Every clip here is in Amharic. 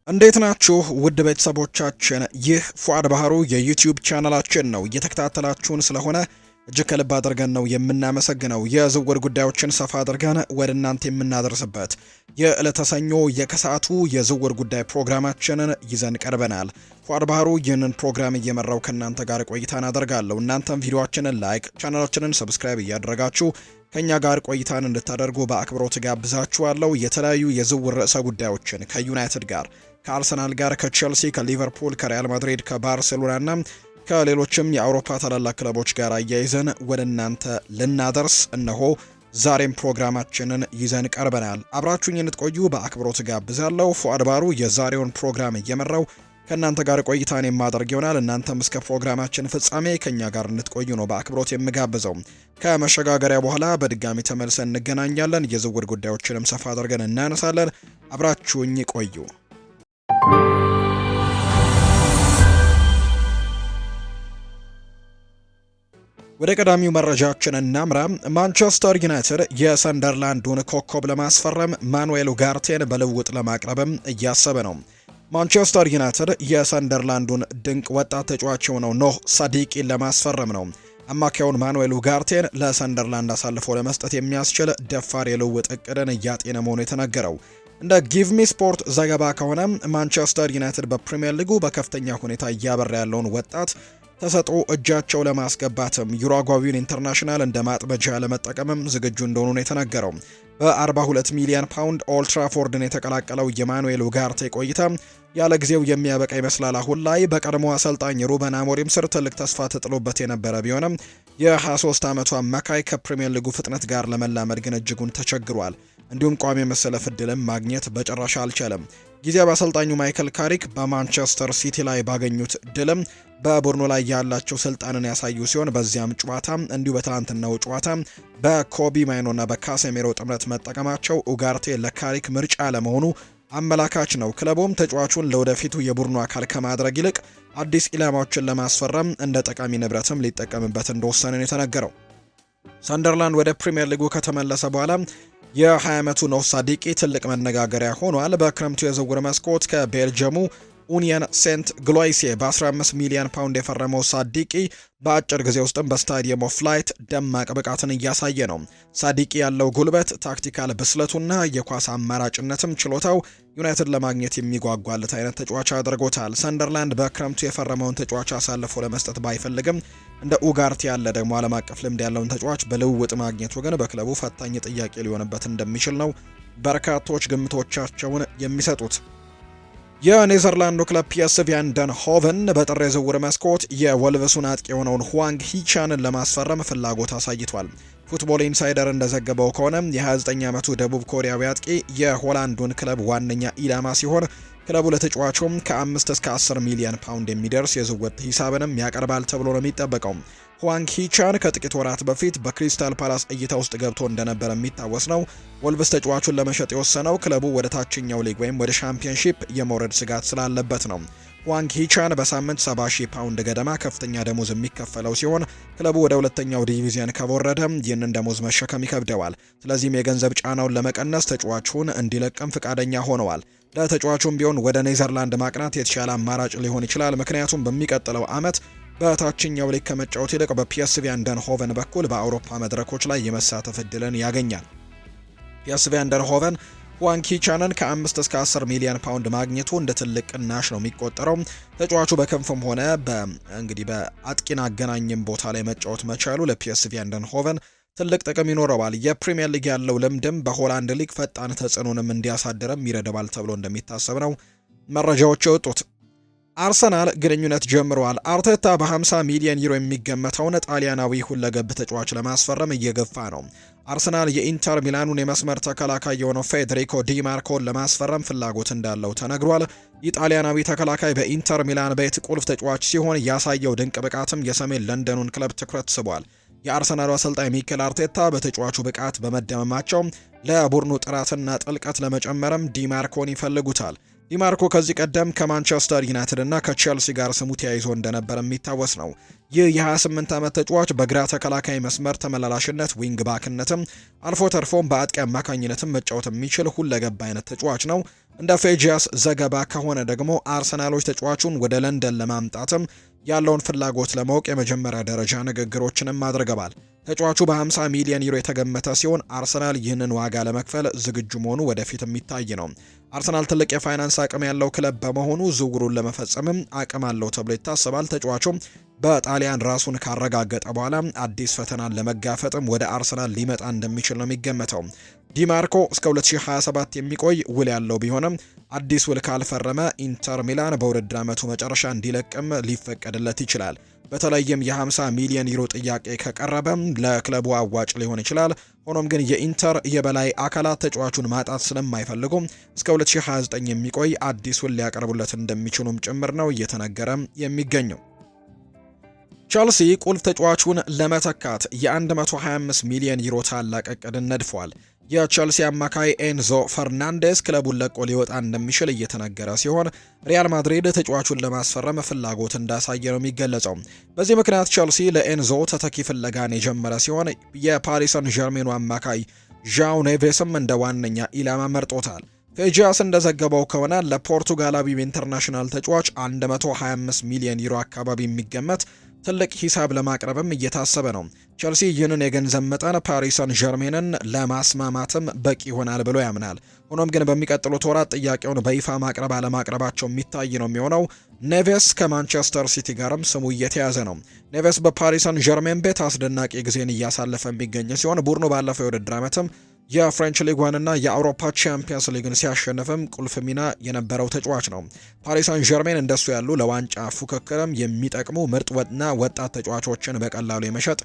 እንዴት ናችሁ ውድ ቤተሰቦቻችን? ይህ ፉአድ ባህሩ የዩቲዩብ ቻናላችን ነው። እየተከታተላችሁን ስለሆነ እጅግ ከልብ አድርገን ነው የምናመሰግነው። የዝውውር ጉዳዮችን ሰፋ አድርገን ወደ እናንተ የምናደርስበት የዕለተ ሰኞ የከሰዓቱ የዝውውር ጉዳይ ፕሮግራማችንን ይዘን ቀርበናል። ፉአድ ባህሩ ይህንን ፕሮግራም እየመራው ከእናንተ ጋር ቆይታን አደርጋለሁ። እናንተም ቪዲዮአችንን ላይክ፣ ቻናላችንን ሰብስክራይብ እያደረጋችሁ ከኛ ጋር ቆይታን እንድታደርጉ በአክብሮት ጋብዛችኋለሁ። የተለያዩ የዝውውር ርዕሰ ጉዳዮችን ከዩናይትድ ጋር፣ ከአርሰናል ጋር፣ ከቼልሲ፣ ከሊቨርፑል፣ ከሪያል ማድሪድ፣ ከባርሴሎናና ከሌሎችም የአውሮፓ ታላላቅ ክለቦች ጋር አያይዘን ወደ እናንተ ልናደርስ እነሆ ዛሬም ፕሮግራማችንን ይዘን ቀርበናል። አብራችሁኝ እንድትቆዩ በአክብሮት ጋብዛለሁ። ፉአድ ባህሩ የዛሬውን ፕሮግራም እየመራው ከእናንተ ጋር ቆይታን የማደርግ ይሆናል። እናንተም እስከ ፕሮግራማችን ፍጻሜ ከኛ ጋር እንድትቆዩ ነው በአክብሮት የምጋብዘው። ከመሸጋገሪያ በኋላ በድጋሚ ተመልሰን እንገናኛለን። የዝውውር ጉዳዮችንም ሰፋ አድርገን እናነሳለን። አብራችሁኝ ቆዩ። ወደ ቀዳሚው መረጃችን እናምራ። ማንቸስተር ዩናይትድ የሰንደርላንዱን ኮከብ ለማስፈረም ማኑኤል ኡጋርቴን በልውውጥ ለማቅረብም እያሰበ ነው። ማንቸስተር ዩናይትድ የሰንደርላንዱን ድንቅ ወጣት ተጫዋች የሆነው ኖህ ሳዲቂን ለማስፈረም ነው። አማካዩን ማኑኤል ኡጋርቴን ለሰንደርላንድ አሳልፎ ለመስጠት የሚያስችል ደፋር የልውውጥ እቅድን እያጤነ መሆኑ የተነገረው። እንደ ጊቭሚ ስፖርት ዘገባ ከሆነ ማንቸስተር ዩናይትድ በፕሪሚየር ሊጉ በከፍተኛ ሁኔታ እያበራ ያለውን ወጣት ተሰጥኦ እጃቸው ለማስገባትም ዩሩጓዊውን ኢንተርናሽናል እንደ ማጥመጃ ለመጠቀምም ዝግጁ እንደሆኑ ነው የተነገረው። በ42 ሚሊዮን ፓውንድ ኦልድ ትራፎርድን የተቀላቀለው የማኑኤል ኡጋርቴ ቆይታ ያለ ጊዜው የሚያበቃ ይመስላል። አሁን ላይ በቀድሞ አሰልጣኝ ሩበን አሞሪም ስር ትልቅ ተስፋ ተጥሎበት የነበረ ቢሆንም የ23 ዓመቱ አማካይ ከፕሪሚየር ሊጉ ፍጥነት ጋር ለመላመድ ግን እጅጉን ተቸግሯል። እንዲሁም ቋሚ መሰለፍ ዕድልም ማግኘት በጭራሽ አልቻለም። ጊዜያዊ አሰልጣኙ ማይክል ካሪክ በማንቸስተር ሲቲ ላይ ባገኙት ድልም በቡድኑ ላይ ያላቸው ስልጣንን ያሳዩ ሲሆን በዚያም ጨዋታ እንዲሁ በትናንትናው ጨዋታ በኮቢ ማይኖና በካሴሜሮ ጥምረት መጠቀማቸው ኡጋርቴ ለካሪክ ምርጫ ለመሆኑ አመላካች ነው። ክለቡም ተጫዋቹን ለወደፊቱ የቡድኑ አካል ከማድረግ ይልቅ አዲስ ኢላማዎችን ለማስፈረም እንደ ጠቃሚ ንብረትም ሊጠቀምበት እንደወሰነ ነው የተነገረው። ሰንደርላንድ ወደ ፕሪሚየር ሊጉ ከተመለሰ በኋላ የ20 ዓመቱ ኖህ ሳዲቂ ትልቅ መነጋገሪያ ሆኗል። በክረምቱ የዝውውር መስኮት ከቤልጅየሙ ኡኒየን ሴንት ግሎይሴ በ15 ሚሊዮን ፓውንድ የፈረመው ሳዲቂ በአጭር ጊዜ ውስጥም በስታዲየም ኦፍ ላይት ደማቅ ብቃትን እያሳየ ነው። ሳዲቂ ያለው ጉልበት፣ ታክቲካል ብስለቱና የኳስ አማራጭነትም ችሎታው ዩናይትድ ለማግኘት የሚጓጓለት አይነት ተጫዋች አድርጎታል። ሰንደርላንድ በክረምቱ የፈረመውን ተጫዋች አሳልፎ ለመስጠት ባይፈልግም እንደ ኡጋርቴ ያለ ደግሞ ዓለም አቀፍ ልምድ ያለውን ተጫዋች በልውውጥ ማግኘቱ ግን በክለቡ ፈታኝ ጥያቄ ሊሆንበት እንደሚችል ነው በርካቶች ግምቶቻቸውን የሚሰጡት። የኔዘርላንዱ ክለብ ፒኤስቪ አይንድሆቨን በጥር የዝውውር መስኮት የወልቭሱን አጥቂ የሆነውን ሁዋንግ ሂቻንን ለማስፈረም ፍላጎት አሳይቷል። ፉትቦል ኢንሳይደር እንደዘገበው ከሆነ የ29 ዓመቱ ደቡብ ኮሪያዊ አጥቂ የሆላንዱን ክለብ ዋነኛ ኢላማ ሲሆን ክለቡ ለተጫዋቹም ከ5 እስከ 10 ሚሊዮን ፓውንድ የሚደርስ የዝውውር ሂሳብንም ያቀርባል ተብሎ ነው የሚጠበቀው። ሁዋንግ ሂቻን ከጥቂት ወራት በፊት በክሪስታል ፓላስ እይታ ውስጥ ገብቶ እንደነበረ የሚታወስ ነው። ወልቭስ ተጫዋቹን ለመሸጥ የወሰነው ክለቡ ወደ ታችኛው ሊግ ወይም ወደ ሻምፒዮንሺፕ የመውረድ ስጋት ስላለበት ነው። ሁዋንግ ሂቻን በሳምንት 70,000 ፓውንድ ገደማ ከፍተኛ ደሞዝ የሚከፈለው ሲሆን ክለቡ ወደ ሁለተኛው ዲቪዚየን ከወረደ ይህንን ደሞዝ መሸከም ይከብደዋል። ስለዚህም የገንዘብ ጫናውን ለመቀነስ ተጫዋቹን እንዲለቅም ፍቃደኛ ሆነዋል። ለተጫዋቹም ቢሆን ወደ ኔዘርላንድ ማቅናት የተሻለ አማራጭ ሊሆን ይችላል። ምክንያቱም በሚቀጥለው ዓመት በታችኛው ሊግ ከመጫወት ይልቅ በፒኤስቪ አይንድሆቨን በኩል በአውሮፓ መድረኮች ላይ የመሳተፍ እድልን ያገኛል። ፒኤስቪ አይንድሆቨን ሁዋንግ ሂቻንን ከ5 እስከ 10 ሚሊዮን ፓውንድ ማግኘቱ እንደ ትልቅ ቅናሽ ነው የሚቆጠረው። ተጫዋቹ በክንፍም ሆነ እንግዲህ በአጥቂና አገናኝም ቦታ ላይ መጫወት መቻሉ ለፒኤስቪ አይንድሆቨን ትልቅ ጥቅም ይኖረዋል። የፕሪሚየር ሊግ ያለው ልምድም በሆላንድ ሊግ ፈጣን ተጽዕኖንም እንዲያሳድርም ይረዳዋል ተብሎ እንደሚታሰብ ነው መረጃዎች የወጡት። አርሰናል ግንኙነት ጀምረዋል። አርቴታ በ50 ሚሊዮን ዩሮ የሚገመተውን ጣሊያናዊ ሁለገብ ተጫዋች ለማስፈረም እየገፋ ነው። አርሰናል የኢንተር ሚላኑን የመስመር ተከላካይ የሆነው ፌዴሪኮ ዲማርኮን ለማስፈረም ፍላጎት እንዳለው ተነግሯል። ኢጣሊያናዊ ተከላካይ በኢንተር ሚላን ቤት ቁልፍ ተጫዋች ሲሆን ያሳየው ድንቅ ብቃትም የሰሜን ለንደኑን ክለብ ትኩረት ስቧል። የአርሰናሉ አሰልጣኝ ሚኬል አርቴታ በተጫዋቹ ብቃት በመደመማቸው ለቡድኑ ጥራትና ጥልቀት ለመጨመርም ዲማርኮን ይፈልጉታል። ዲማርኮ ከዚህ ቀደም ከማንቸስተር ዩናይትድ እና ከቼልሲ ጋር ስሙ ተያይዞ እንደነበር የሚታወስ ነው። ይህ የ28 ዓመት ተጫዋች በግራ ተከላካይ መስመር ተመላላሽነት ዊንግ ባክነትም አልፎ ተርፎም በአጥቂ አማካኝነትም መጫወት የሚችል ሁለገብ አይነት ተጫዋች ነው። እንደ ፌጂያስ ዘገባ ከሆነ ደግሞ አርሰናሎች ተጫዋቹን ወደ ለንደን ለማምጣትም ያለውን ፍላጎት ለማወቅ የመጀመሪያ ደረጃ ንግግሮችንም አድርገዋል። ተጫዋቹ በ50 ሚሊዮን ዩሮ የተገመተ ሲሆን አርሰናል ይህንን ዋጋ ለመክፈል ዝግጁ መሆኑ ወደፊት የሚታይ ነው። አርሰናል ትልቅ የፋይናንስ አቅም ያለው ክለብ በመሆኑ ዝውውሩን ለመፈጸምም አቅም አለው ተብሎ ይታሰባል። ተጫዋቹም በጣሊያን ራሱን ካረጋገጠ በኋላ አዲስ ፈተናን ለመጋፈጥም ወደ አርሰናል ሊመጣ እንደሚችል ነው የሚገመተው። ዲማርኮ እስከ 2027 የሚቆይ ውል ያለው ቢሆንም አዲስ ውል ካልፈረመ ኢንተር ሚላን በውድድር ዓመቱ መጨረሻ እንዲለቅም ሊፈቀድለት ይችላል። በተለይም የ50 ሚሊዮን ዩሮ ጥያቄ ከቀረበ ለክለቡ አዋጭ ሊሆን ይችላል። ሆኖም ግን የኢንተር የበላይ አካላት ተጫዋቹን ማጣት ስለማይፈልጉ እስከ 2029 የሚቆይ አዲስ ውል ሊያቀርቡለት እንደሚችሉም ጭምር ነው እየተነገረ የሚገኘው። ቸልሲ ቁልፍ ተጫዋቹን ለመተካት የ125 ሚሊዮን ዩሮ ታላቅ እቅድን ነድፏል። የቸልሲ አማካይ ኤንዞ ፈርናንዴስ ክለቡን ለቆ ሊወጣ እንደሚችል እየተነገረ ሲሆን ሪያል ማድሪድ ተጫዋቹን ለማስፈረም ፍላጎት እንዳሳየ ነው የሚገለጸው። በዚህ ምክንያት ቸልሲ ለኤንዞ ተተኪ ፍለጋን የጀመረ ሲሆን የፓሪስ ሰን ዠርሜኑ አማካይ ዣው ኔቬስም እንደ ዋነኛ ኢላማ መርጦታል። ፌጂያስ እንደዘገበው ከሆነ ለፖርቱጋላዊው ኢንተርናሽናል ተጫዋች 125 ሚሊዮን ዩሮ አካባቢ የሚገመት ትልቅ ሂሳብ ለማቅረብም እየታሰበ ነው። ቸልሲ ይህንን የገንዘብ መጠን ፓሪስ ሰን ዠርሜንን ለማስማማትም በቂ ይሆናል ብሎ ያምናል። ሆኖም ግን በሚቀጥሉት ወራት ጥያቄውን በይፋ ማቅረብ አለማቅረባቸው የሚታይ ነው የሚሆነው። ኔቬስ ከማንቸስተር ሲቲ ጋርም ስሙ እየተያዘ ነው። ኔቬስ በፓሪስ ሰን ዠርሜን ቤት አስደናቂ ጊዜን እያሳለፈ የሚገኝ ሲሆን ቡድኑ ባለፈው የውድድር ዓመትም የፍሬንች ሊግ ዋንና የአውሮፓ ቻምፒየንስ ሊግን ሲያሸንፍም ቁልፍ ሚና የነበረው ተጫዋች ነው። ፓሪስ ሳን ዠርሜን እንደሱ ያሉ ለዋንጫ ፉክክርም የሚጠቅሙ ምርጥና ወጣት ተጫዋቾችን በቀላሉ የመሸጥ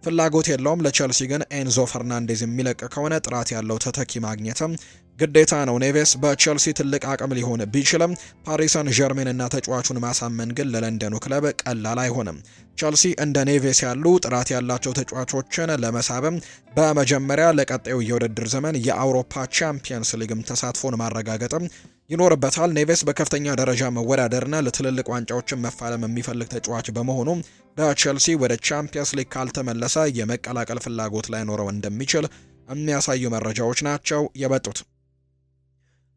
ፍላጎት የለውም። ለቸልሲ ግን ኤንዞ ፈርናንዴዝ የሚለቅ ከሆነ ጥራት ያለው ተተኪ ማግኘትም ግዴታ ነው። ኔቬስ በቸልሲ ትልቅ አቅም ሊሆን ቢችልም ፓሪስ ሳን ዠርሜን እና ተጫዋቹን ማሳመን ግን ለለንደኑ ክለብ ቀላል አይሆንም። ቸልሲ እንደ ኔቬስ ያሉ ጥራት ያላቸው ተጫዋቾችን ለመሳብም በመጀመሪያ ለቀጣዩ የውድድር ዘመን የአውሮፓ ቻምፒየንስ ሊግም ተሳትፎን ማረጋገጥም ይኖርበታል። ኔቬስ በከፍተኛ ደረጃ መወዳደርና ለትልልቅ ዋንጫዎችን መፋለም የሚፈልግ ተጫዋች በመሆኑ በቸልሲ ወደ ቻምፒየንስ ሊግ ካልተመለሰ የመቀላቀል ፍላጎት ላይኖረው እንደሚችል የሚያሳዩ መረጃዎች ናቸው የበጡት።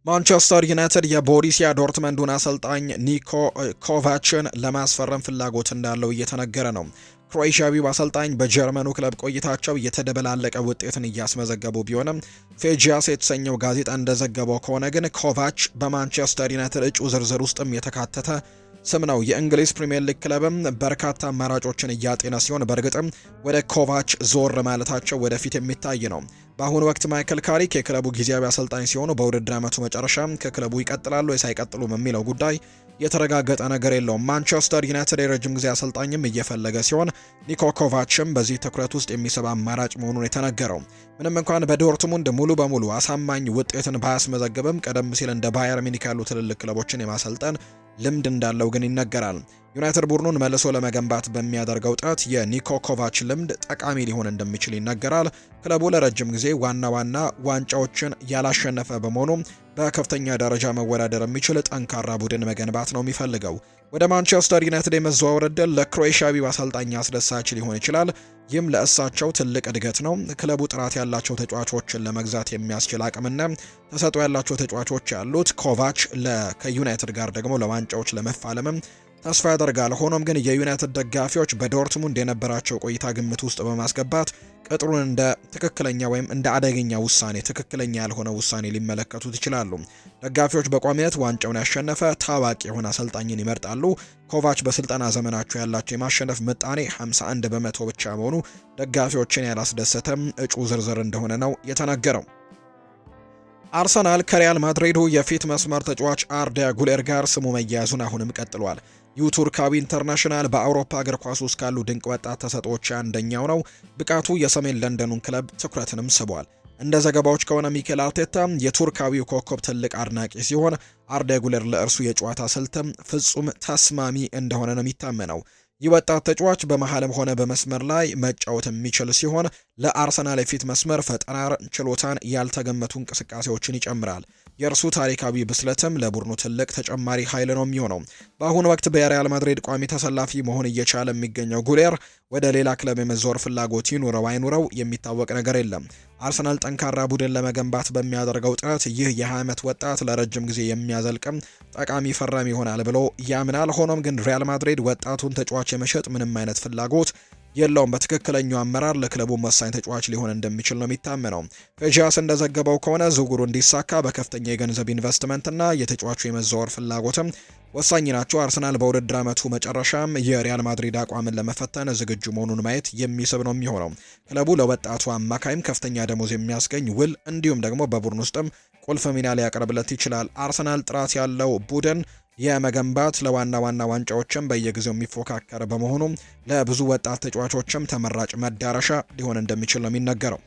ማንቸስተር ዩናይትድ የቦሩሲያ ዶርትመንዱን አሰልጣኝ ኒኮ ኮቫችን ለማስፈረም ፍላጎት እንዳለው እየተነገረ ነው። ክሮኤሺያዊው አሰልጣኝ በጀርመኑ ክለብ ቆይታቸው የተደበላለቀ ውጤትን እያስመዘገቡ ቢሆንም ፌጂያስ የተሰኘው ጋዜጣ እንደዘገበው ከሆነ ግን ኮቫች በማንቸስተር ዩናይትድ እጩ ዝርዝር ውስጥም የተካተተ ስም ነው። የእንግሊዝ ፕሪሚየር ሊግ ክለብም በርካታ አማራጮችን እያጤነ ሲሆን በእርግጥም ወደ ኮቫች ዞር ማለታቸው ወደፊት የሚታይ ነው። በአሁኑ ወቅት ማይክል ካሪክ የክለቡ ጊዜያዊ አሰልጣኝ ሲሆኑ በውድድር ዓመቱ መጨረሻ ከክለቡ ይቀጥላሉ ወይስ አይቀጥሉም የሚለው ጉዳይ የተረጋገጠ ነገር የለውም። ማንቸስተር ዩናይትድ የረጅም ጊዜ አሰልጣኝም እየፈለገ ሲሆን ኒኮ ኮቫችም በዚህ ትኩረት ውስጥ የሚስብ አማራጭ መሆኑን የተነገረው። ምንም እንኳን በዶርትሙንድ ሙሉ በሙሉ አሳማኝ ውጤትን ባያስመዘግብም ቀደም ሲል እንደ ባየር ሚኒክ ያሉ ትልልቅ ክለቦችን የማሰልጠን ልምድ እንዳለው ግን ይነገራል። ዩናይትድ ቡድኑን መልሶ ለመገንባት በሚያደርገው ጥረት የኒኮ ኮቫች ልምድ ጠቃሚ ሊሆን እንደሚችል ይነገራል። ክለቡ ለረጅም ጊዜ ዋና ዋንጫዎችን ያላሸነፈ በመሆኑ በከፍተኛ ደረጃ መወዳደር የሚችል ጠንካራ ቡድን መገንባት ነው የሚፈልገው። ወደ ማንቸስተር ዩናይትድ የመዘዋወር ዕድል ለክሮኤሺያዊው አሰልጣኝ አስደሳች ሊሆን ይችላል። ይህም ለእሳቸው ትልቅ እድገት ነው። ክለቡ ጥራት ያላቸው ተጫዋቾችን ለመግዛት የሚያስችል አቅምና ተሰጥኦ ያላቸው ተጫዋቾች ያሉት ኮቫች ከዩናይትድ ጋር ደግሞ ለዋንጫዎች ለመፋለምም ተስፋ ያደርጋል። ሆኖም ግን የዩናይትድ ደጋፊዎች በዶርትሙንድ የነበራቸው ቆይታ ግምት ውስጥ በማስገባት ቅጥሩን እንደ ትክክለኛ ወይም እንደ አደገኛ ውሳኔ፣ ትክክለኛ ያልሆነ ውሳኔ ሊመለከቱት ይችላሉ። ደጋፊዎች በቋሚነት ዋንጫውን ያሸነፈ ታዋቂ የሆነ አሰልጣኝን ይመርጣሉ። ኮቫች በስልጠና ዘመናቸው ያላቸው የማሸነፍ ምጣኔ 51 በመቶ ብቻ መሆኑ ደጋፊዎችን ያላስደሰተም እጩ ዝርዝር እንደሆነ ነው የተነገረው። አርሰናል ከሪያል ማድሪዱ የፊት መስመር ተጫዋች አርዳ ጉሌር ጋር ስሙ መያያዙን አሁንም ቀጥሏል። ይህ ቱርካዊ ኢንተርናሽናል በአውሮፓ እግር ኳስ ውስጥ ካሉ ድንቅ ወጣት ተሰጥኦዎች አንደኛው ነው። ብቃቱ የሰሜን ለንደኑን ክለብ ትኩረትንም ስቧል። እንደ ዘገባዎች ከሆነ ሚኬል አርቴታ የቱርካዊው ኮከብ ትልቅ አድናቂ ሲሆን አርዳ ጉሌር ለእርሱ የጨዋታ ስልትም ፍጹም ተስማሚ እንደሆነ ነው የሚታመነው። ይህ ወጣት ተጫዋች በመሃልም ሆነ በመስመር ላይ መጫወት የሚችል ሲሆን ለአርሰናል የፊት መስመር ፈጠራ ችሎታን ያልተገመቱ እንቅስቃሴዎችን ይጨምራል። የእርሱ ታሪካዊ ብስለትም ለቡድኑ ትልቅ ተጨማሪ ኃይል ነው የሚሆነው። በአሁኑ ወቅት በሪያል ማድሪድ ቋሚ ተሰላፊ መሆን እየቻለ የሚገኘው ጉሌር ወደ ሌላ ክለብ የመዞር ፍላጎት ይኑረው አይኑረው የሚታወቅ ነገር የለም። አርሰናል ጠንካራ ቡድን ለመገንባት በሚያደርገው ጥረት ይህ የ20 ዓመት ወጣት ለረጅም ጊዜ የሚያዘልቅም ጠቃሚ ፈራሚ ይሆናል ብሎ ያምናል። ሆኖም ግን ሪያል ማድሪድ ወጣቱን ተጫዋች የመሸጥ ምንም አይነት ፍላጎት የለውም። በትክክለኛው አመራር ለክለቡ ወሳኝ ተጫዋች ሊሆን እንደሚችል ነው የሚታመነው። ፌጂያስ እንደዘገበው ከሆነ ዝውውሩ እንዲሳካ በከፍተኛ የገንዘብ ኢንቨስትመንትና የተጫዋቹ የመዘዋወር ፍላጎትም ወሳኝ ናቸው። አርሰናል በውድድር ዓመቱ መጨረሻም የሪያል ማድሪድ አቋምን ለመፈተን ዝግጁ መሆኑን ማየት የሚስብ ነው የሚሆነው። ክለቡ ለወጣቱ አማካይም ከፍተኛ ደሞዝ የሚያስገኝ ውል እንዲሁም ደግሞ በቡድን ውስጥም ቁልፍ ሚና ሊያቀርብለት ይችላል። አርሰናል ጥራት ያለው ቡድን የመገንባት ለዋና ዋና ዋንጫዎችም በየጊዜው የሚፎካከር በመሆኑ ለብዙ ወጣት ተጫዋቾችም ተመራጭ መዳረሻ ሊሆን እንደሚችል ነው የሚነገረው።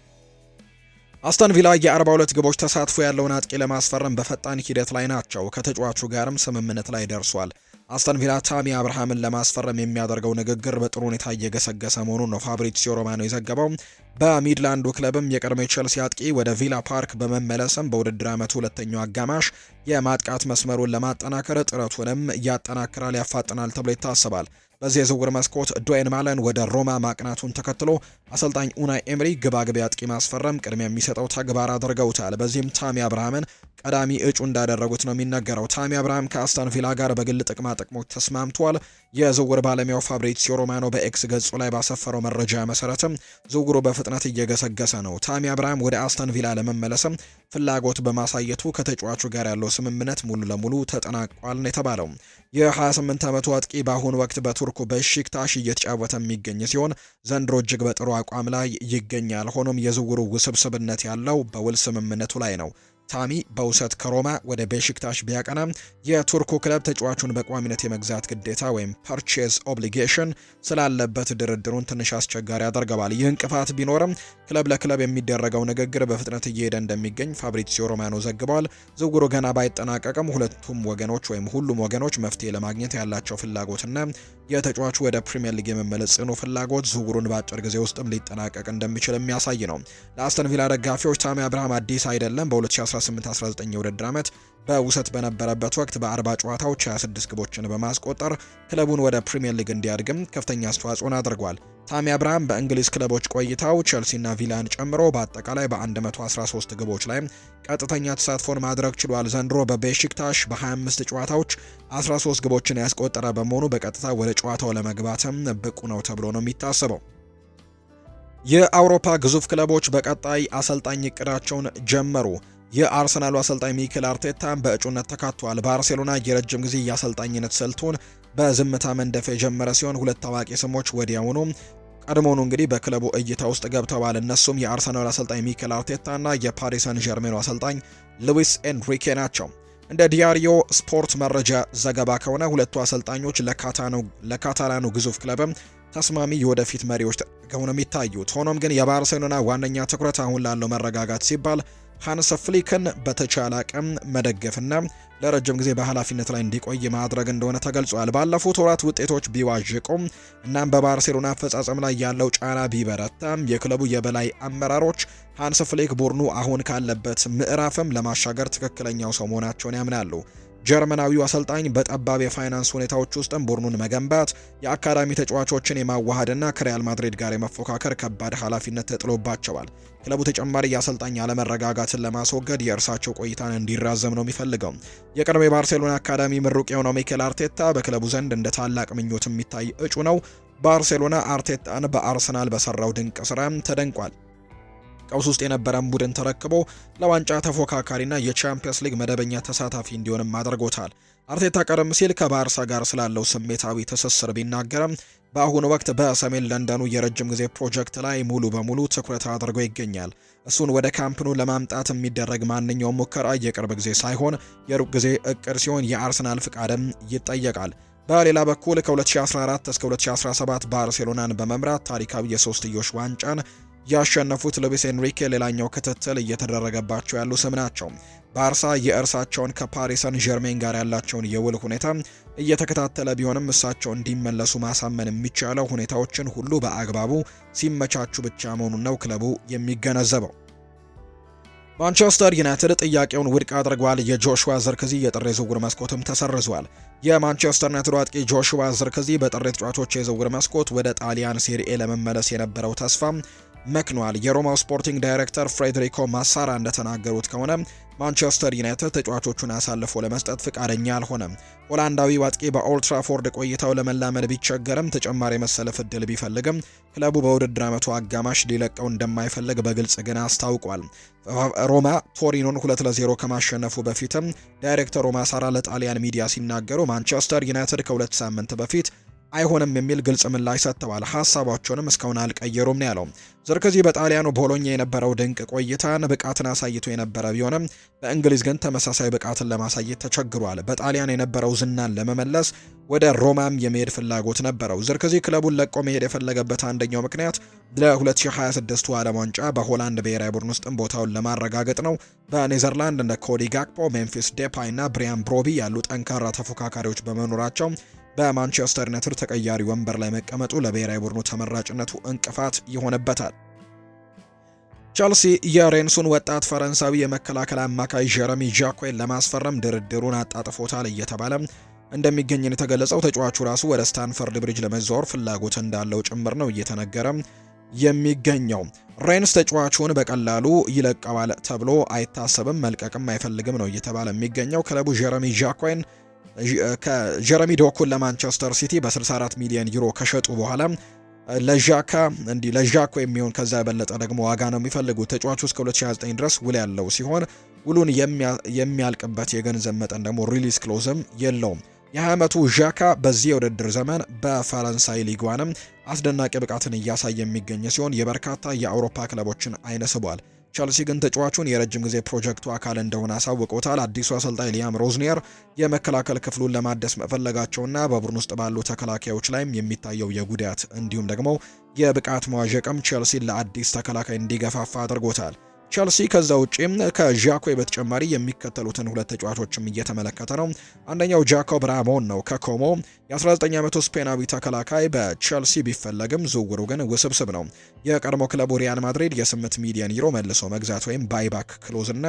አስተን ቪላ የ42 ግቦች ተሳትፎ ያለውን አጥቂ ለማስፈረም በፈጣን ሂደት ላይ ናቸው። ከተጫዋቹ ጋርም ስምምነት ላይ ደርሷል። አስተን ቪላ ታሚ አብርሃምን ለማስፈረም የሚያደርገው ንግግር በጥሩ ሁኔታ እየገሰገሰ መሆኑን ነው ፋብሪዚዮ ሮማኖ የዘገበው። በሚድላንዱ ክለብም የቀድሞ ቼልሲ አጥቂ ወደ ቪላ ፓርክ በመመለስም በውድድር ዓመቱ ሁለተኛው አጋማሽ የማጥቃት መስመሩን ለማጠናከር ጥረቱንም ያጠናክራል፣ ያፋጥናል ተብሎ ይታሰባል። በዚህ የዝውውር መስኮት ዶዌን ማለን ወደ ሮማ ማቅናቱን ተከትሎ አሰልጣኝ ኡናይ ኤምሪ ግባግቢ አጥቂ ማስፈረም ቅድሚያ የሚሰጠው ተግባር አድርገውታል። በዚህም ታሚ አብርሃምን ቀዳሚ እጩ እንዳደረጉት ነው የሚነገረው። ታሚ አብርሃም ከአስተን ቪላ ጋር በግል ጥቅማ ጥቅሞች ተስማምቷል። የዝውውር ባለሙያው ፋብሪዚዮ ሮማኖ በኤክስ ገጹ ላይ ባሰፈረው መረጃ መሰረትም ዝውውሩ በፍጥነት እየገሰገሰ ነው። ታሚ አብርሃም ወደ አስተን ቪላ ለመመለስም ፍላጎት በማሳየቱ ከተጫዋቹ ጋር ያለው ስምምነት ሙሉ ለሙሉ ተጠናቋል ነው የተባለው። የ28 ዓመቱ አጥቂ በአሁኑ ወቅት በቱርኩ በሺክታሽ እየተጫወተ የሚገኝ ሲሆን ዘንድሮ እጅግ በጥሩ አቋም ላይ ይገኛል። ሆኖም የዝውውሩ ውስብስብነት ያለው በውል ስምምነቱ ላይ ነው። ታሚ በውሰት ከሮማ ወደ ቤሺክታሽ ቢያቀናም የቱርኩ ክለብ ተጫዋቹን በቋሚነት የመግዛት ግዴታ ወይም ፐርቼዝ ኦብሊጌሽን ስላለበት ድርድሩን ትንሽ አስቸጋሪ ያደርገዋል። ይህ እንቅፋት ቢኖርም ክለብ ለክለብ የሚደረገው ንግግር በፍጥነት እየሄደ እንደሚገኝ ፋብሪዚዮ ሮማኖ ዘግቧል። ዝውውሩ ገና ባይጠናቀቅም ሁሉም ወገኖች መፍትሄ ለማግኘት ያላቸው ፍላጎትና የተጫዋቹ ወደ ፕሪሚየር ሊግ የመመለስ ጽኑ ፍላጎት ዝውውሩን በአጭር ጊዜ ውስጥም ሊጠናቀቅ እንደሚችል የሚያሳይ ነው። ለአስተን ቪላ ደጋፊዎች ታሚ አብርሃም አዲስ አይደለም። በ2018-19 የውድድር ዓመት በውሰት በነበረበት ወቅት በ40 ጨዋታዎች 26 ግቦችን በማስቆጠር ክለቡን ወደ ፕሪሚየር ሊግ እንዲያድግም ከፍተኛ አስተዋጽኦን አድርጓል። ታሚ አብርሃም በእንግሊዝ ክለቦች ቆይታው ቼልሲና ቪላን ጨምሮ በአጠቃላይ በ113 ግቦች ላይ ቀጥተኛ ተሳትፎን ማድረግ ችሏል። ዘንድሮ በቤሺክታሽ በ25 ጨዋታዎች 13 ግቦችን ያስቆጠረ በመሆኑ በቀጥታ ወደ ጨዋታው ለመግባትም ብቁ ነው ተብሎ ነው የሚታሰበው። የአውሮፓ ግዙፍ ክለቦች በቀጣይ አሰልጣኝ እቅዳቸውን ጀመሩ። የአርሰናሉ አሰልጣኝ ሚኬል አርቴታ በእጩነት ተካቷል። ባርሴሎና የረጅም ጊዜ የአሰልጣኝነት ስልቱን በዝምታ መንደፍ የጀመረ ሲሆን ሁለት ታዋቂ ስሞች ወዲያውኑ ቀድሞውኑ እንግዲህ በክለቡ እይታ ውስጥ ገብተዋል። እነሱም የአርሰናል አሰልጣኝ ሚኬል አርቴታ እና የፓሪስ ሰን ዠርሜኑ አሰልጣኝ ሉዊስ ኤንሪኬ ናቸው። እንደ ዲያሪዮ ስፖርት መረጃ ዘገባ ከሆነ ሁለቱ አሰልጣኞች ለካታላኑ ግዙፍ ክለብም ተስማሚ የወደፊት መሪዎች ተደርገው ነው የሚታዩት። ሆኖም ግን የባርሴሎና ዋነኛ ትኩረት አሁን ላለው መረጋጋት ሲባል ሃንስ ፍሊክን በተቻለ አቅም መደገፍና ለረጅም ጊዜ በኃላፊነት ላይ እንዲቆይ ማድረግ እንደሆነ ተገልጿል። ባለፉት ወራት ውጤቶች ቢዋዥቁም እናም በባርሴሎና አፈጻጸም ላይ ያለው ጫና ቢበረታም የክለቡ የበላይ አመራሮች ሃንስ ፍሊክ ቡድኑ አሁን ካለበት ምዕራፍም ለማሻገር ትክክለኛው ሰው መሆናቸውን ያምናሉ። ጀርመናዊው አሰልጣኝ በጠባብ የፋይናንስ ሁኔታዎች ውስጥም ቡድኑን መገንባት፣ የአካዳሚ ተጫዋቾችን የማዋሃድና ከሪያል ማድሪድ ጋር የመፎካከር ከባድ ኃላፊነት ተጥሎባቸዋል። ክለቡ ተጨማሪ የአሰልጣኝ አለመረጋጋትን ለማስወገድ የእርሳቸው ቆይታን እንዲራዘም ነው የሚፈልገው። የቀድሞ የባርሴሎና አካዳሚ ምሩቅ የሆነው ሚኬል አርቴታ በክለቡ ዘንድ እንደ ታላቅ ምኞት የሚታይ እጩ ነው። ባርሴሎና አርቴታን በአርሰናል በሰራው ድንቅ ስራ ተደንቋል። ቀውስ ውስጥ የነበረን ቡድን ተረክቦ ለዋንጫ ተፎካካሪና የቻምፒየንስ ሊግ መደበኛ ተሳታፊ እንዲሆንም አድርጎታል። አርቴታ ቀደም ሲል ከባርሳ ጋር ስላለው ስሜታዊ ትስስር ቢናገርም በአሁኑ ወቅት በሰሜን ለንደኑ የረጅም ጊዜ ፕሮጀክት ላይ ሙሉ በሙሉ ትኩረት አድርጎ ይገኛል። እሱን ወደ ካምፕኑ ለማምጣት የሚደረግ ማንኛውም ሙከራ የቅርብ ጊዜ ሳይሆን የሩቅ ጊዜ እቅድ ሲሆን የአርሰናል ፍቃድም ይጠየቃል። በሌላ በኩል ከ2014 እስከ 2017 ባርሴሎናን በመምራት ታሪካዊ የሶስትዮሽ ዋንጫን ያሸነፉት ሉዊስ ኤንሪኬ ሌላኛው ክትትል እየተደረገባቸው ያሉ ስም ናቸው። ባርሳ የእርሳቸውን ከፓሪስ ሰን ዠርሜን ጋር ያላቸውን የውል ሁኔታ እየተከታተለ ቢሆንም እሳቸው እንዲመለሱ ማሳመን የሚቻለው ሁኔታዎችን ሁሉ በአግባቡ ሲመቻቹ ብቻ መሆኑን ነው ክለቡ የሚገነዘበው። ማንቸስተር ዩናይትድ ጥያቄውን ውድቅ አድርጓል። የጆሹዋ ዝርክዚ የጥር የዝውውር መስኮትም ተሰርዟል። የማንቸስተር ዩናይትድ አጥቂ ጆሹዋ ዝርክዚ በጥር ተጫዋቾች የዝውውር መስኮት ወደ ጣሊያን ሴሪኤ ለመመለስ የነበረው ተስፋ መክኗል። የሮማው ስፖርቲንግ ዳይሬክተር ፍሬድሪኮ ማሳራ እንደተናገሩት ከሆነ ማንቸስተር ዩናይትድ ተጫዋቾቹን አሳልፎ ለመስጠት ፍቃደኛ አልሆነም። ሆላንዳዊው አጥቂ በኦልድ ትራፎርድ ቆይታው ለመላመድ ቢቸገርም ተጨማሪ መሰለፍ እድል ቢፈልግም ክለቡ በውድድር ዓመቱ አጋማሽ ሊለቀው እንደማይፈልግ በግልጽ ግን አስታውቋል። ሮማ ቶሪኖን 2-0 ከማሸነፉ በፊትም ዳይሬክተሩ ማሳራ ለጣሊያን ሚዲያ ሲናገሩ ማንቸስተር ዩናይትድ ከ2 ሳምንት በፊት አይሆንም የሚል ግልጽ ምላሽ ሰጥተዋል። ሀሳባቸውንም እስካሁን አልቀየሩም ነው ያለው። ዝርክዚ በጣሊያኑ ቦሎኛ የነበረው ድንቅ ቆይታን ብቃትን አሳይቶ የነበረ ቢሆንም በእንግሊዝ ግን ተመሳሳይ ብቃትን ለማሳየት ተቸግሯል። በጣሊያን የነበረው ዝናን ለመመለስ ወደ ሮማም የመሄድ ፍላጎት ነበረው። ዝርክዚ ክለቡን ለቆ መሄድ የፈለገበት አንደኛው ምክንያት ለ2026 ዓለም ዋንጫ በሆላንድ ብሔራዊ ቡድን ውስጥም ቦታውን ለማረጋገጥ ነው። በኔዘርላንድ እንደ ኮዲ ጋክፖ፣ ሜምፊስ ዴፓይ እና ብሪያን ብሮቢ ያሉ ጠንካራ ተፎካካሪዎች በመኖራቸው በማንቸስተር ዩናይትድ ተቀያሪ ወንበር ላይ መቀመጡ ለብሔራዊ ቡድኑ ተመራጭነቱ እንቅፋት ይሆንበታል። ቸልሲ የሬንሱን ወጣት ፈረንሳዊ የመከላከል አማካይ ጀረሚ ጃኮን ለማስፈረም ድርድሩን አጣጥፎታል እየተባለ እንደሚገኝ የተገለጸው ተጫዋቹ ራሱ ወደ ስታንፈርድ ብሪጅ ለመዛወር ፍላጎት እንዳለው ጭምር ነው እየተነገረ የሚገኘው። ሬንስ ተጫዋቹን በቀላሉ ይለቀዋል ተብሎ አይታሰብም፣ መልቀቅም አይፈልግም ነው እየተባለ የሚገኘው። ክለቡ ጀረሚ ጃኮን ከጀረሚ ዶኩን ለማንቸስተር ሲቲ በ64 ሚሊዮን ዩሮ ከሸጡ በኋላ ለዣኮ የሚሆን ከዛ የበለጠ ደግሞ ዋጋ ነው የሚፈልጉት። ተጫዋቹ እስከ 2029 ድረስ ውል ያለው ሲሆን ውሉን የሚያልቅበት የገንዘብ መጠን ደግሞ ሪሊዝ ክሎዝም የለውም። የ20 ዓመቱ ዣካ በዚህ የውድድር ዘመን በፈረንሳይ ሊግ ዋንም አስደናቂ ብቃትን እያሳየ የሚገኝ ሲሆን የበርካታ የአውሮፓ ክለቦችን አይን ስቧል። ቸልሲ ግን ተጫዋቹን የረጅም ጊዜ ፕሮጀክቱ አካል እንደሆነ አሳውቀውታል። አዲሱ አሰልጣኝ ሊያም ሮዝኒየር የመከላከል ክፍሉን ለማደስ መፈለጋቸውና በቡድን ውስጥ ባሉ ተከላካዮች ላይም የሚታየው የጉዳት እንዲሁም ደግሞ የብቃት መዋዠቅም ቸልሲን ለአዲስ ተከላካይ እንዲገፋፋ አድርጎታል። ቸልሲ ከዛ ውጪም ከዣኮ በተጨማሪ የሚከተሉትን ሁለት ተጫዋቾችም እየተመለከተ ነው። አንደኛው ጃኮብ ራሞን ነው ከኮሞ። የ19 ዓመቱ ስፔናዊ ተከላካይ በቸልሲ ቢፈለግም ዝውውሩ ግን ውስብስብ ነው። የቀድሞ ክለቡ ሪያል ማድሪድ የ8 ሚሊዮን ዩሮ መልሶ መግዛት ወይም ባይባክ ክሎዝ እና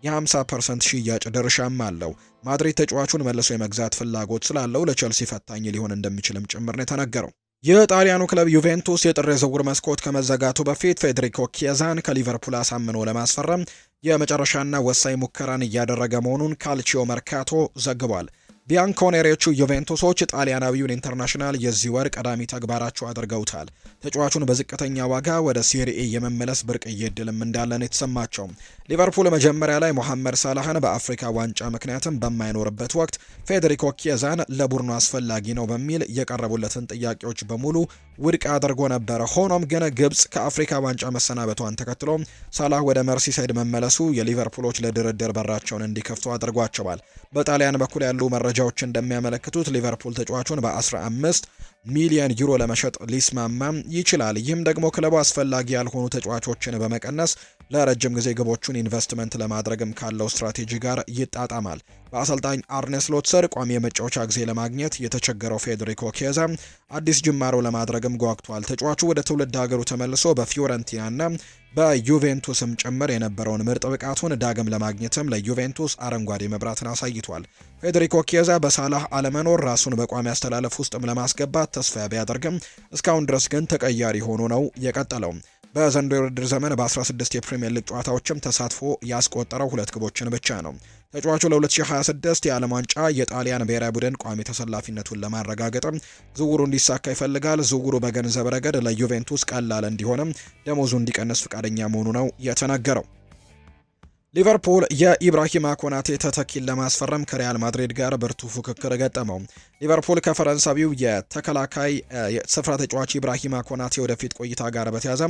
የ50% ሽያጭ ድርሻም አለው። ማድሪድ ተጫዋቹን መልሶ የመግዛት ፍላጎት ስላለው ለቸልሲ ፈታኝ ሊሆን እንደሚችልም ጭምር ነው የተነገረው። የጣሊያኑ ክለብ ዩቬንቱስ የጥር የዝውውር መስኮት ከመዘጋቱ በፊት ፌዴሪኮ ኪያዛን ከሊቨርፑል አሳምኖ ለማስፈረም የመጨረሻና ወሳኝ ሙከራን እያደረገ መሆኑን ካልቺዮ መርካቶ ዘግቧል። ቢያንኮኔሪዎቹ ዩቬንቱሶች ጣሊያናዊውን ኢንተርናሽናል የዚህ ወር ቀዳሚ ተግባራቸው አድርገውታል። ተጫዋቹን በዝቅተኛ ዋጋ ወደ ሴሪኤ የመመለስ ብርቅዬ ዕድልም እንዳለን የተሰማቸው ሊቨርፑል መጀመሪያ ላይ ሞሐመድ ሳላህን በአፍሪካ ዋንጫ ምክንያትም በማይኖርበት ወቅት ፌዴሪኮ ኪያዛን ለቡድኑ አስፈላጊ ነው በሚል የቀረቡለትን ጥያቄዎች በሙሉ ውድቅ አድርጎ ነበረ። ሆኖም ግን ግብጽ ከአፍሪካ ዋንጫ መሰናበቷን ተከትሎ ሳላህ ወደ መርሲሳይድ መመለሱ የሊቨርፑሎች ለድርድር በራቸውን እንዲከፍቱ አድርጓቸዋል። በጣሊያን በኩል ያሉ መረጃዎች እንደሚያመለክቱት ሊቨርፑል ተጫዋቹን በ15 ሚሊዮን ዩሮ ለመሸጥ ሊስማማም ይችላል። ይህም ደግሞ ክለቡ አስፈላጊ ያልሆኑ ተጫዋቾችን በመቀነስ ለረጅም ጊዜ ግቦቹን ኢንቨስትመንት ለማድረግም ካለው ስትራቴጂ ጋር ይጣጣማል። በአሰልጣኝ አርኔ ስሎት ስር ቋሚ የመጫወቻ ጊዜ ለማግኘት የተቸገረው ፌዴሪኮ ኪያዛ አዲስ ጅማሮ ለማድረግም ጓግቷል። ተጫዋቹ ወደ ትውልድ ሀገሩ ተመልሶ በፊዮረንቲናና በዩቬንቱስም ጭምር የነበረውን ምርጥ ብቃቱን ዳግም ለማግኘትም ለዩቬንቱስ አረንጓዴ መብራትን አሳይቷል። ፌዴሪኮ ኪያዛ በሳላህ አለመኖር ራሱን በቋሚ አስተላለፍ ውስጥም ለማስገባት ተስፋ ቢያደርግም እስካሁን ድረስ ግን ተቀያሪ ሆኖ ነው የቀጠለው። በዘንድሮው የውድድር ዘመን በ16 የፕሪሚየር ሊግ ጨዋታዎችም ተሳትፎ ያስቆጠረው 2 ግቦችን ብቻ ነው። ተጫዋቹ ለ2026 የዓለም ዋንጫ የጣሊያን ብሔራዊ ቡድን ቋሚ ተሰላፊነቱን ለማረጋገጥም ዝውውሩ እንዲሳካ ይፈልጋል። ዝውውሩ በገንዘብ ረገድ ለዩቬንቱስ ቀላል እንዲሆንም ደሞዙ እንዲቀንስ ፈቃደኛ መሆኑ ነው የተነገረው። ሊቨርፑል የኢብራሂማ ኮናቴ ተተኪን ለማስፈረም ከሪያል ማድሪድ ጋር ብርቱ ፉክክር ገጠመው። ሊቨርፑል ከፈረንሳዊው የተከላካይ ስፍራ ተጫዋች ኢብራሂማ ኮናቴ ወደፊት ቆይታ ጋር በተያያዘ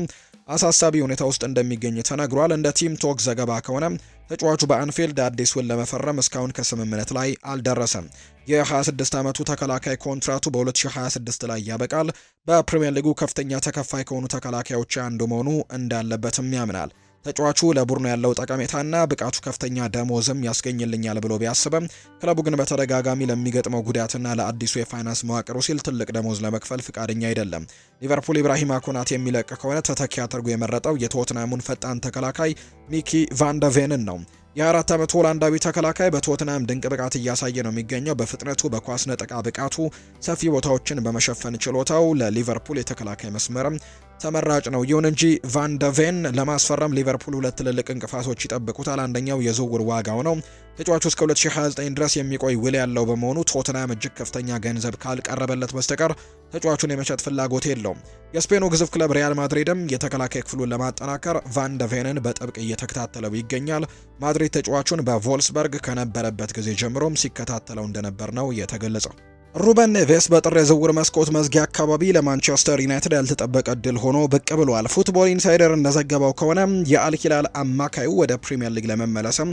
አሳሳቢ ሁኔታ ውስጥ እንደሚገኝ ተነግሯል። እንደ ቲም ቶክ ዘገባ ከሆነ ተጫዋቹ በአንፊልድ አዲስ ውል ለመፈረም እስካሁን ከስምምነት ላይ አልደረሰም። የ26 ዓመቱ ተከላካይ ኮንትራቱ በ2026 ላይ ያበቃል። በፕሪሚየር ሊጉ ከፍተኛ ተከፋይ ከሆኑ ተከላካዮች አንዱ መሆኑ እንዳለበትም ያምናል። ተጫዋቹ ለቡድኑ ያለው ጠቀሜታና ብቃቱ ከፍተኛ ደሞዝም ያስገኝልኛል ብሎ ቢያስብም ክለቡ ግን በተደጋጋሚ ለሚገጥመው ጉዳትና ለአዲሱ የፋይናንስ መዋቅሩ ሲል ትልቅ ደሞዝ ለመክፈል ፍቃደኛ አይደለም። ሊቨርፑል ኢብራሂማ ኮናቴ የሚለቅ ከሆነ ተተኪ አድርጎ የመረጠው የቶትናሙን ፈጣን ተከላካይ ሚኪ ቫንደቬንን ነው። የ24 ዓመት ሆላንዳዊ ተከላካይ በቶትናም ድንቅ ብቃት እያሳየ ነው የሚገኘው። በፍጥነቱ፣ በኳስ ነጠቃ ብቃቱ፣ ሰፊ ቦታዎችን በመሸፈን ችሎታው ለሊቨርፑል የተከላካይ መስመርም ተመራጭ ነው። ይሁን እንጂ ቫንደቬን ለማስፈረም ሊቨርፑል ሁለት ትልልቅ እንቅፋቶች ይጠብቁታል። አንደኛው የዝውውር ዋጋው ነው። ተጫዋቹ እስከ 2029 ድረስ የሚቆይ ውል ያለው በመሆኑ ቶትናም እጅግ ከፍተኛ ገንዘብ ካልቀረበለት በስተቀር ተጫዋቹን የመሸጥ ፍላጎት የለውም። የስፔኑ ግዙፍ ክለብ ሪያል ማድሪድም የተከላካይ ክፍሉን ለማጠናከር ቫንደቬንን በጥብቅ እየተከታተለው ይገኛል። ማድሪድ ተጫዋቹን በቮልስበርግ ከነበረበት ጊዜ ጀምሮም ሲከታተለው እንደነበር ነው የተገለጸው። ሩበን ኔቬስ በጥር የዝውውር መስኮት መዝጊያ አካባቢ ለማንቸስተር ዩናይትድ ያልተጠበቀ እድል ሆኖ ብቅ ብሏል። ፉትቦል ኢንሳይደር እንደዘገበው ከሆነ የአልሂላል አማካዩ ወደ ፕሪሚየር ሊግ ለመመለስም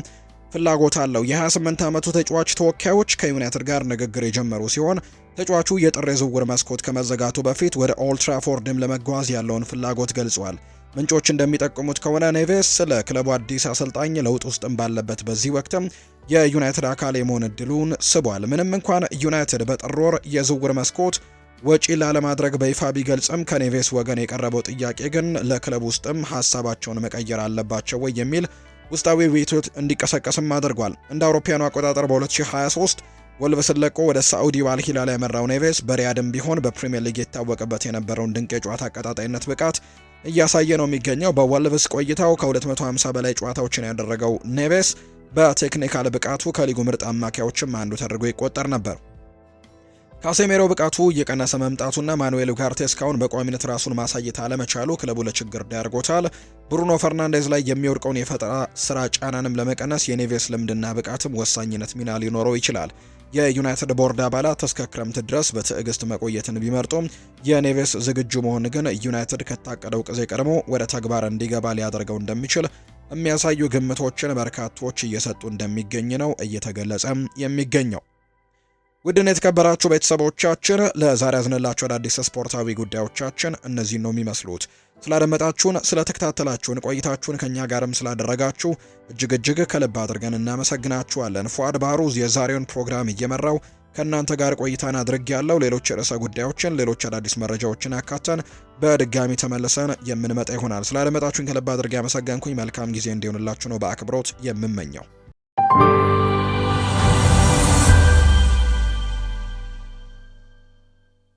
ፍላጎት አለው። የ28 ዓመቱ ተጫዋች ተወካዮች ከዩናይትድ ጋር ንግግር የጀመሩ ሲሆን ተጫዋቹ የጥር የዝውውር መስኮት ከመዘጋቱ በፊት ወደ ኦልድ ትራፎርድም ለመጓዝ ያለውን ፍላጎት ገልጿል። ምንጮች እንደሚጠቁሙት ከሆነ ኔቬስ ለክለቡ አዲስ አሰልጣኝ ለውጥ ውስጥም ባለበት በዚህ ወቅትም የዩናይትድ አካል የመሆን እድሉን ስቧል። ምንም እንኳን ዩናይትድ በጥር ወር የዝውውር መስኮት ወጪ ላለማድረግ በይፋ ቢገልጽም ከኔቬስ ወገን የቀረበው ጥያቄ ግን ለክለቡ ውስጥም ሀሳባቸውን መቀየር አለባቸው ወይ የሚል ውስጣዊ ውይይቶች እንዲቀሰቀስም አድርጓል። እንደ አውሮፓውያኑ አቆጣጠር በ2023 ወልቭስን ለቆ ወደ ሳዑዲው አልሂላል ያመራው ኔቬስ በሪያድም ቢሆን በፕሪሚየር ሊግ የታወቀበት የነበረውን ድንቅ የጨዋታ አቀጣጣይነት ብቃት እያሳየ ነው የሚገኘው። በወልቭስ ቆይታው ከ250 በላይ ጨዋታዎችን ያደረገው ኔቬስ በቴክኒካል ብቃቱ ከሊጉ ምርጥ አማካዮችም አንዱ ተደርጎ ይቆጠር ነበር። ካሴሜሮ ብቃቱ እየቀነሰ መምጣቱና ማኑኤል ኡጋርቴ እስካሁን በቋሚነት ራሱን ማሳየት አለመቻሉ ክለቡ ለችግር ዳርጎታል። ብሩኖ ፈርናንዴዝ ላይ የሚወድቀውን የፈጠራ ስራ ጫናንም ለመቀነስ የኔቬስ ልምድና ብቃትም ወሳኝነት ሚና ሊኖረው ይችላል። የዩናይትድ ቦርድ አባላት እስከ ክረምት ድረስ በትዕግስት መቆየትን ቢመርጡም የኔቬስ ዝግጁ መሆን ግን ዩናይትድ ከታቀደው ጊዜ ቀድሞ ወደ ተግባር እንዲገባ ሊያደርገው እንደሚችል የሚያሳዩ ግምቶችን በርካቶች እየሰጡ እንደሚገኝ ነው እየተገለጸ የሚገኘው። ውድን የተከበራችሁ ቤተሰቦቻችን ለዛሬ ያዝንላችሁ አዳዲስ ስፖርታዊ ጉዳዮቻችን እነዚህ ነው የሚመስሉት። ስላደመጣችሁን፣ ስለተከታተላችሁን፣ ቆይታችሁን ከኛ ጋርም ስላደረጋችሁ እጅግ ከልብ አድርገን እናመሰግናችኋለን። ፉአድ ባህሩ የዛሬውን ፕሮግራም እየመራው ከእናንተ ጋር ቆይታን አድርግ ያለው ሌሎች ርዕሰ ጉዳዮችን ሌሎች አዳዲስ መረጃዎችን አካተን በድጋሚ ተመልሰን የምንመጣ ይሆናል። ስላደመጣችሁን ከልብ አድርጌ ያመሰገንኩኝ። መልካም ጊዜ እንዲሆንላችሁ ነው በአክብሮት የምመኘው።